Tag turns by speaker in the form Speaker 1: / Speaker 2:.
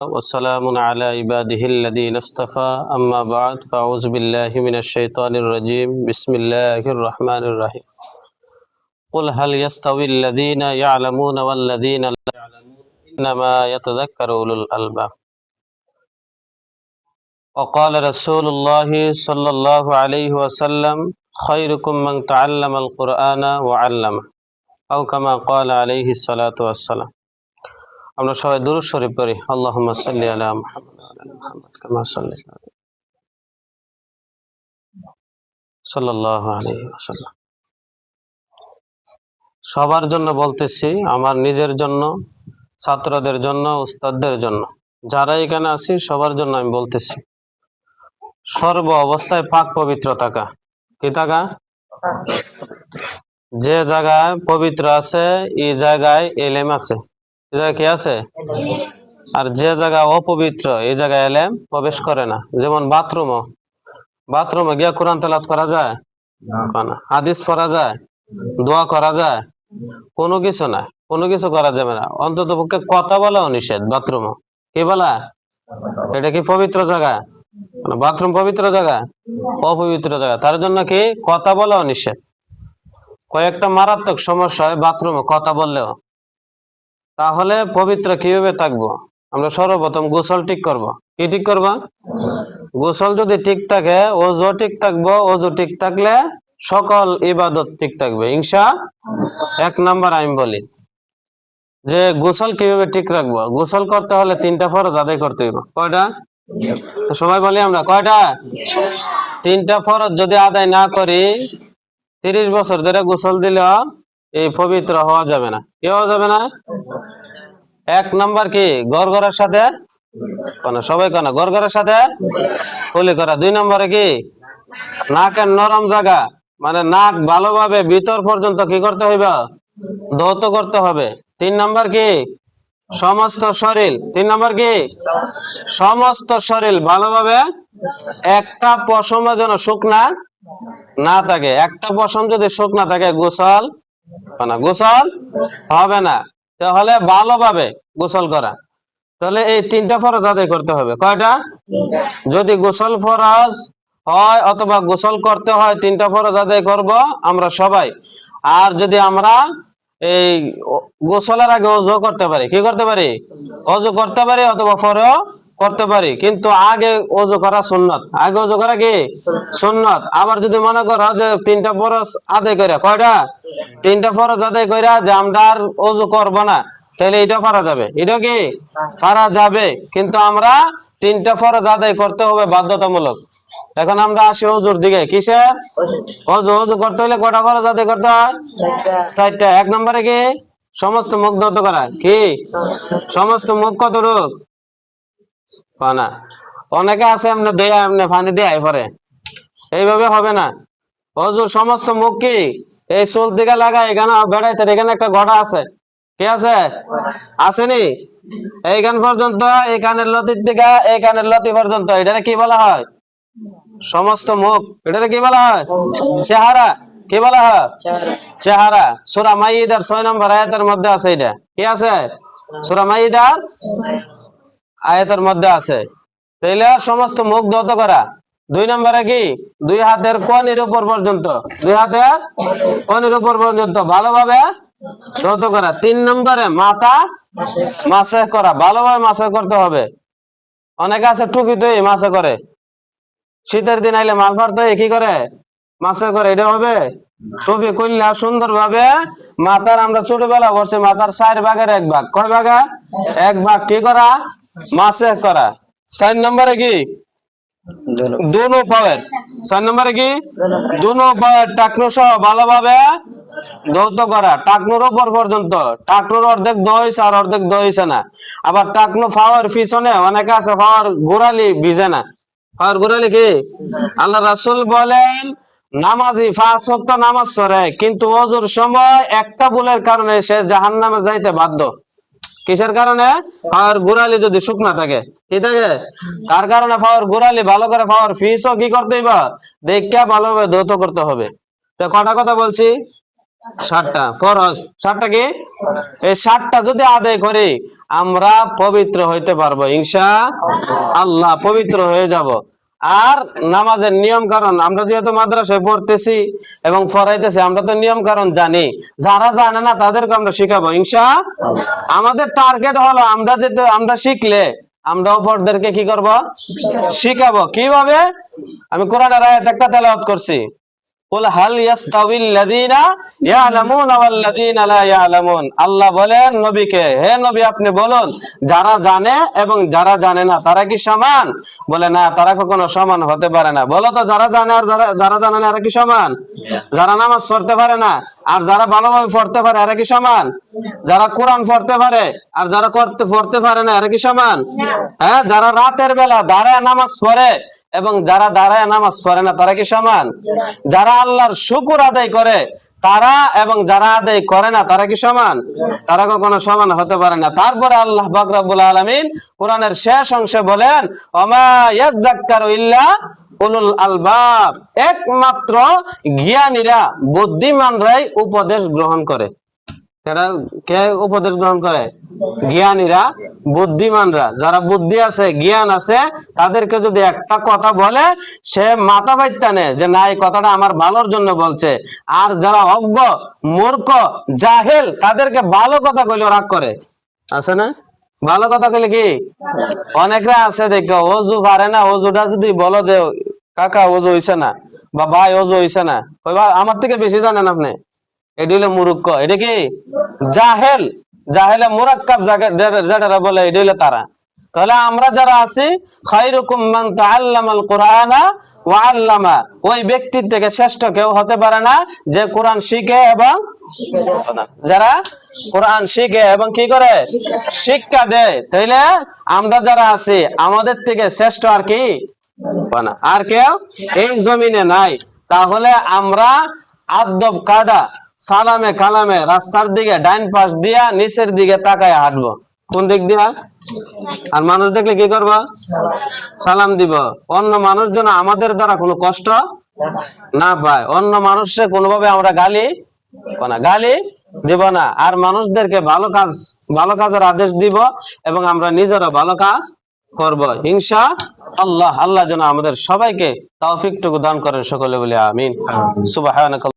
Speaker 1: والسلام على عباده الذين اصطفى أما بعد فأعوذ بالله من الشيطان الرجيم بسم الله الرحمن الرحيم قل هل يستوي الذين يعلمون والذين لا يعلمون إنما يتذكر أولو الألباب وقال رسول الله صلى الله عليه وسلم خيركم من تعلم القرآن وعلمه أو كما قال عليه الصلاة والسلام আমরা সবাই দুরূদ শরীফ পড়ি আল্লাহুম্মা সাল্লি আলা মুহাম্মাদ ওয়া আলা মুহাম্মাদ কামা সাল্লাইতা সাল্লাল্লাহু আলাইহি ওয়াসাল্লাম। সবার জন্য বলতেছি, আমার নিজের জন্য, ছাত্রদের জন্য, উস্তাদদের জন্য, যারা এখানে আছি সবার জন্য আমি বলতেছি, সর্ব অবস্থায় পাক পবিত্র থাকা। কি থাকা? যে জায়গায় পবিত্র আছে এই জায়গায় ইলম আছে, এই জায়গায় কি আছে? আর যে জায়গা অপবিত্র এই জায়গায় ইলম প্রবেশ করে না। যেমন বাথরুমে গিয়ে কোরআন তেলাওয়াত করা যায় না, হাদিস পড়া যায়, দোয়া করা যায়, কোনো কিছু না, কোনো কিছু করা যাবে না। অন্তত পক্ষে কথা বলাও নিষেধ বাথরুমে। কি বলা? এটা কি পবিত্র জায়গা? বাথরুম পবিত্র জায়গা? অপবিত্র জায়গা। তার জন্য কি কথা বলাও নিষেধ। কয়েকটা মারাত্মক সমস্যা হয় বাথরুমে কথা বললেও। তাহলে পবিত্র কিভাবে থাকবো? আমরা সর্বপ্রথম গোসল ঠিক করব। কি ঠিক করব? গোসল যদি ঠিক থাকে ওযু ঠিক থাকবো, ওযু ঠিক থাকলে সকল ইবাদত ঠিক থাকবে ইনশাআল্লাহ। এক নাম্বার আমি বলি যে গোসল কিভাবে ঠিক রাখবো। গোসল করতে হলে 3টা ফরজ আদায় করতে হবে। কয়টা? সবাই বলি আমরা কয়টা? 3টা ফরজ যদি আদায় না করি 30 বছর ধরে গোসল দিলেও এই পবিত্র হওয়া যাবে না। কি হওয়া যাবে না? এক নাম্বার কি? গড়গড়ার সাথে সবাই কানা গড়গড়ার সাথে কুলি করা। 2 নম্বরে কি? নাকের নরম জায়গা, মানে নাক ভালোভাবে ভিতর পর্যন্ত কি করতে হইবে? ধৌত করতে হবে। 3 নম্বর কি? সমস্ত শরীর। 3 নম্বর কি? সমস্ত শরীর ভালোভাবে, একটা পশম যেন শুকনা না থাকে। একটা পশম যদি শুকনা থাকে গোসল হবে না। তাহলে ভালোভাবে গোসল করা। তাহলে এই 3টা ফরজ আদায় করতে হবে। কয়টা? যদি গোসল ফরজ হয় অথবা গোসল করতে হয় 3টা ফরজ আদায় করব আমরা সবাই। আর যদি আমরা এই গোসলের আগে ওযু করতে পারি, কি করতে পারি? ওযু করতে পারি অথবা পরেও করতে পারি, কিন্তু আগে ওযু করা সুন্নাত। আগে ওযু করা কি সুন্নাত। আবার যদি মনে করো যে 3টা ফরজ আদায় কইরা, কয়টা? 3টা ফরজ আদায় কইরা যে আমরা আর ওযু করব না, তাহলে এটা পারা যাবে। এটা কি পারা যাবে, কিন্তু আমরা 3টা ফরজ আদায় করতে হবে বাধ্যতামূলক। এখন আমরা আসি ওযুর দিকে। কিসে? ওযু করতে হলে কয়টা ফরজ আদায় করতে হয়? 4টা। 1 নম্বরে কি? সমস্ত মুখ ধৌত করা। কি সমস্ত মুখ? কতটুক? পানা। অনেকে আছে এমনি দেয়া এমনি পানি দেয় পরে, এইভাবে হবে না। ওযুর সমস্ত মুখ কি এই চুল দিকে লাগা, এখানে বেড়াইতে, এখানে একটা গড়া আছে। কি আছে? আসেনি? এইখান পর্যন্ত, এই কানের লতির দিকে এই কানের লতি পর্যন্ত, এটারে কি বলা হয়? সমস্ত মুখ। এটারে কি বলা হয়? চেহারা। কি বলা হয়? চেহারা। সূরা মাইদার 6 নম্বর আয়াতের মধ্যে আছে। এটা কি আছে? সূরা মাইদার আয়াতের মধ্যে আছে। তাইলে সমস্ত মুখ ধৌত করা। 2 নম্বরে কি? 2 হাতের কোণের উপর পর্যন্ত, 2 হাতের কোণের উপর পর্যন্ত ভালোভাবে ধৌত করা। 3 নম্বরে মাথা মাসে করা, ভালোভাবে মাসে করতে হবে। অনেকে আছে টুপি তো মাসে করে, শীতের দিন আইলে মালফার তো কি করে? মাসে করে। এটা হবে? টুপি করলে সুন্দর ভাবে মাথার, আমরা ছোটবেলা করছি মাথার 4 ভাগের 1 ভাগ। কয় ভাগ? 1 ভাগ কি করা? মাসে করা। 4 নম্বরে কি? দুনো পায়ের। 4 নম্বরে কি? দুনো পায়ের টাকনু সহ ভালোভাবে ধৌত করা। টাকনুর উপর পর্যন্ত। টাকনুর অর্ধেক দইছে আর অর্ধেক দইছে না। আবার টাকনু পাওয়ার পিছনে অনেকে আছে পাওয়ার গোড়ালি ভিজে না। পাওয়ার গোড়ালি কি? আল্লাহ রাসূল বলেন নামাজি 5 ওয়াক্ত নামাজ পড়ে, কিন্তু ওযুর সময় একটা ভুলের কারণে সে জাহান্নামে যাইতে বাধ্য। কিসের কারণে? পাওয়ার গোড়ালি যদি শুকনা থাকে। কি থাকে? তার কারণে পাওয়ার গোড়ালি ভালো করে, পাওয়ার ফিসও কি করতে হবে? দেখে ভালোভাবে ধৌত করতে হবে। তো কটা কথা বলছি? 7টা ফরজ। 7টা কি? এই 7টা যদি আদায় করি আমরা পবিত্র হইতে পারবো ইনশাআল্লাহ, পবিত্র হয়ে যাব। আর নামাজের নিয়ম কারণ আমরা যেহেতু মাদ্রাসায় পড়তেছি এবং পড়াইতেছি, আমরা তো নিয়ম কারণ জানি। যারা জানে না তাদেরকে আমরা শিখাবো ইনশাআল্লাহ। আমাদের টার্গেট হলো আমরা শিখলে আমরা অপরদেরকে কি করব? শিখাবো। কিভাবে? আমি কোরআনের আয়াত একটা তেলাওয়াত করছি, কুল হাল ইয়াস্তাবিল লাযিনা ইয়ালামুনা ওয়াল লাযিনা লা ইয়ালামুন। আল্লাহ বলেন নবীকে, হে নবী আপনি বলুন, যারা জানে এবং যারা জানে না তারা কি সমান? বলে না, তারা কখনো সমান হতে পারে না। বলো তো, যারা জানে আর যারা জানে না এরা কি সমান? যারা নামাজ পড়তে পারে না আর যারা ভালোভাবে পড়তে পারে এরা কি সমান? যারা কোরআন পড়তে পারে আর যারা পড়তে পারে না এরা কি সমান? হ্যাঁ, যারা রাতের বেলা দাঁড়ায় নামাজ পড়ে এবং যারা দাঁড়ায় নামাজ পড়ে না তারা কি সমান? যারা আল্লাহর শুকর আদায় করে তারা এবং যারা আদায় করে না তারা কি সমান? তারা কখনো সমান হতে পারে না। তারপরে আল্লাহ পাক রব্বুল আলামিন কোরআনের শেষ অংশে বলেন, ওমা ইয়াযাক্কারু ইল্লা উলুল আলবাব, একমাত্র জ্ঞানীরা বুদ্ধিমানরাই উপদেশ গ্রহণ করে। কে উপদেশ গ্রহণ করে? জ্ঞানীরা, বুদ্ধিমানরা। যারা বুদ্ধি আছে, জ্ঞান আছে, তাদেরকে যদি একটা কথা বলে সে মাথা বাইটা নেয় যে না, এই কথাটা আমার ভালোর জন্য বলছে। আর যারা অজ্ঞ, মূর্খ, জাহেল, তাদেরকে ভালো কথা কইলে রাগ করে, আছে না? ভালো কথা কইলে কি অনেকরা আছে দেখো, অজু পারে না, অজুটা যদি বলো যে কাকা অজু হইছে না বা ভাই অজু হইছে না, আমার থেকে বেশি জানেন আপনি, এটি হলো মুরুক্ষ। এটা কি জাহেল, জাহেলে মুরাক্কাব যেটা বলে, এটি হলো তারা। তাহলে আমরা যারা আছি, খায়রুকুম মান তাআল্লামাল কুরআনা ওয়া আল্লামা, ওই ব্যক্তির থেকে শ্রেষ্ঠ কেউ হতে পারে না যে কোরআন শিখে এবং যারা কোরআন শিখে এবং কি করে? শিক্ষা দেয়। তাইলে আমরা যারা আছি আমাদের থেকে শ্রেষ্ঠ আর কি আর কেউ এই জমিনে নাই। তাহলে আমরা আদব কায়দা, সালামে কালামে রাস্তার দিকে ডাইন পাশ দিয়া নিচের দিকে তাকায় হাঁটবো। কোন দিক দিয়া? আর মানুষ দেখলে কি করবো? সালাম দিব। অন্য মানুষ যেন আমাদের দ্বারা কোনো কষ্ট না পায়, অন্য মানুষকে কোনোভাবে আমরা গালি দিব না। আর মানুষদেরকে ভালো কাজের আদেশ দিব এবং আমরা নিজেরা ভালো কাজ করব ইনশাআল্লাহ। আল্লাহ যেন আমাদের সবাইকে তৌফিকটুকু দান করেন, সকলে বলি আমিন। সুবহানাক।